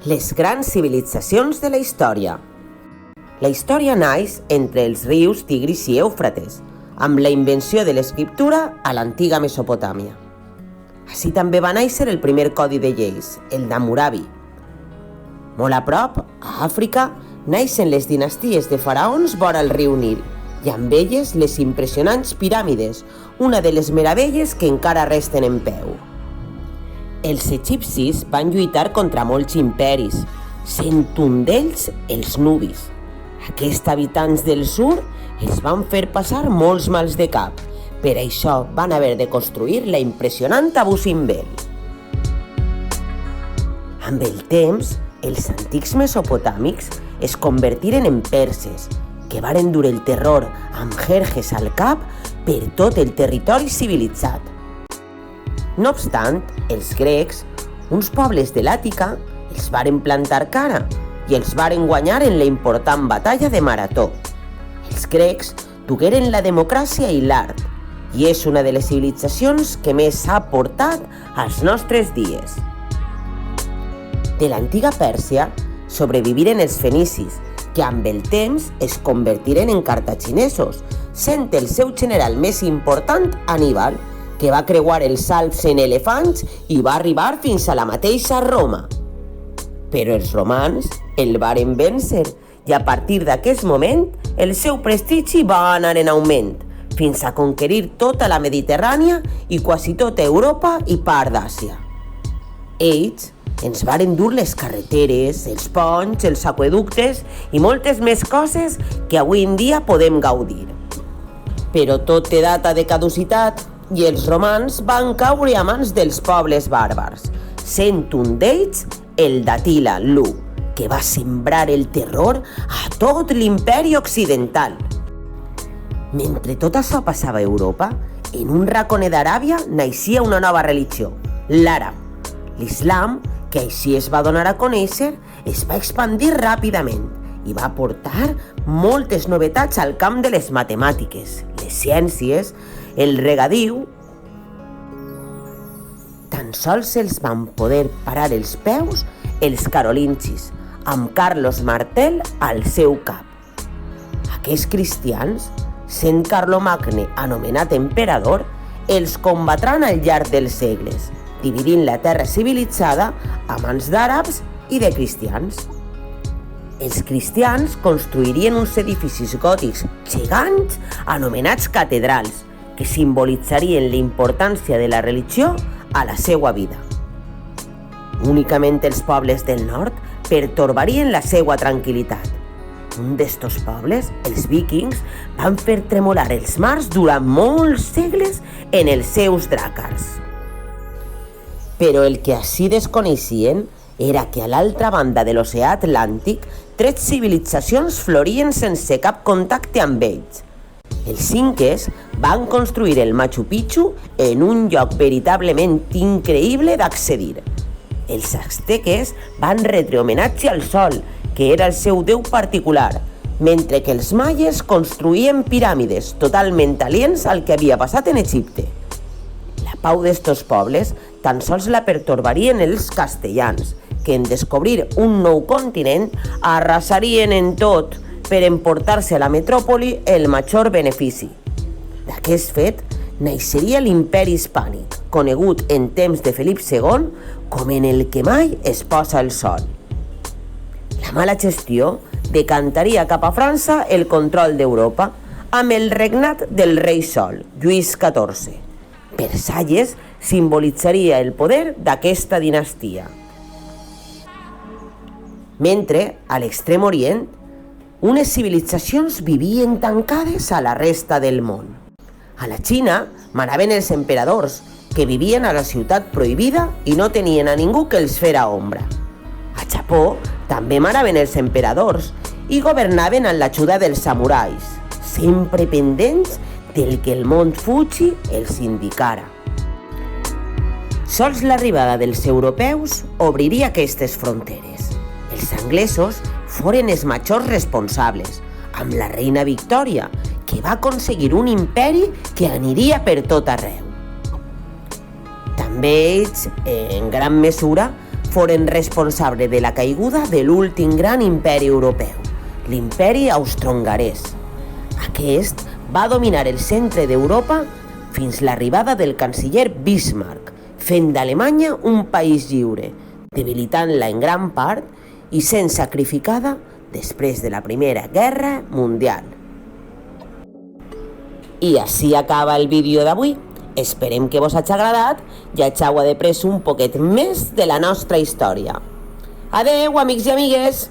Les grans civilitzacions de la història. La història naix entre els rius Tigris i Eufrates, amb la invenció de l'escriptura a l'antiga Mesopotàmia. Així també va néixer el primer codi de lleis, el d'Hammurabi. Molt a prop, a Àfrica, naixen les dinasties de faraons vora el riu Nil, i amb elles les impressionants piràmides, una de les meravelles que encara resten en peu. Els egipcis van lluitar contra molts imperis, sent un d'ells els nubis. Aquests habitants del sud els van fer passar molts mals de cap. Per això van haver de construir la impressionant Abu Simbel. Amb el temps, els antics mesopotàmics es convertiren en perses, que varen dur el terror amb Jerjes al cap per tot el territori civilitzat. No obstant, els grecs, uns pobles de l'Àtica, els varen plantar cara i els varen guanyar en la important batalla de Marató. Els grecs dugueren la democràcia i l'art, i és una de les civilitzacions que més s'ha portat als nostres dies. De l'antiga Pèrsia sobreviviren els fenicis, que amb el temps es convertiren en cartaginesos, sent el seu general més important Aníbal, que va creuar els Alps en elefants i va arribar fins a la mateixa Roma. Però els romans el varen vèncer i a partir d'aquest moment el seu prestigi va anar en augment, fins a conquerir tota la Mediterrània i quasi tota Europa i part d'Àsia. Ells ens varen dur les carreteres, els ponts, els aqüeductes i moltes més coses que avui en dia podem gaudir. Però tot té data de caducitat i els romans van caure a mans dels pobles bàrbars, sent un d'ells el d'Àtila l'Hu, que va sembrar el terror a tot l'imperi occidental. Mentre tot això passava a Europa, en un raconet d'Aràbia naixia una nova religió, l'àrab. L'islam, que així es va donar a conèixer, es va expandir ràpidament i va portar moltes novetats al camp de les matemàtiques, les ciències, el regadiu. Tan sols els van poder parar els peus els carolingis, amb Carlos Martel al seu cap. Aquests cristians, sent Carlomagno anomenat emperador, els combatran al llarg dels segles, dividint la terra civilitzada a mans d'àrabs i de cristians. Els cristians construirien uns edificis gòtics gegants anomenats catedrals, que simbolitzarien la importància de la religió a la seva vida. Únicament els pobles del nord pertorbarien la seva tranquil·litat. Un d'estos pobles, els vikings, van fer tremolar els mars durant molts segles en els seus dràcars. Però el que així desconeixien era que a l'altra banda de l'oceà Atlàntic 3 civilitzacions florien sense cap contacte amb ells. Els inques van construir el Machu Picchu en un lloc veritablement increïble d'accedir. Els azteques van retre homenatge al sol, que era el seu déu particular, mentre que els maies construïen piràmides totalment aliens al que havia passat en Egipte. La pau d'estos pobles tan sols la pertorbarien els castellans, que en descobrir un nou continent arrasarien en tot per emportar-se a la metròpoli el major benefici. D'aquest fet, naixeria l'imperi hispànic, conegut en temps de Felip II com en el que mai es posa el sol. La mala gestió decantaria cap a França el control d'Europa amb el regnat del rei Sol, Lluís XIV. Versalles simbolitzaria el poder d'aquesta dinastia. Mentre, a l'extrem orient, unes civilitzacions vivien tancades a la resta del món. A la Xina manaven els emperadors, que vivien a la ciutat prohibida i no tenien a ningú que els fera ombra. A Japó també manaven els emperadors i governaven amb l'ajuda dels samurais, sempre pendents del que el mont Fuji els indicara. Sols l'arribada dels europeus obriria aquestes fronteres. Els anglesos foren els majors responsables, amb la reina Victòria, que va aconseguir un imperi que aniria per tot arreu. També ells, en gran mesura, foren responsable de la caiguda de l'últim gran imperi europeu, l'imperi austrohongarès. Aquest va dominar el centre d'Europa fins l'arribada del canciller Bismarck, fent d'Alemanya un país lliure, debilitant-la en gran part i sent sacrificada després de la Primera Guerra Mundial. I així acaba el vídeo d'avui. Esperem que vos hagi agradat i hagueu après un poquet més de la nostra història. Adeu, amics i amigues!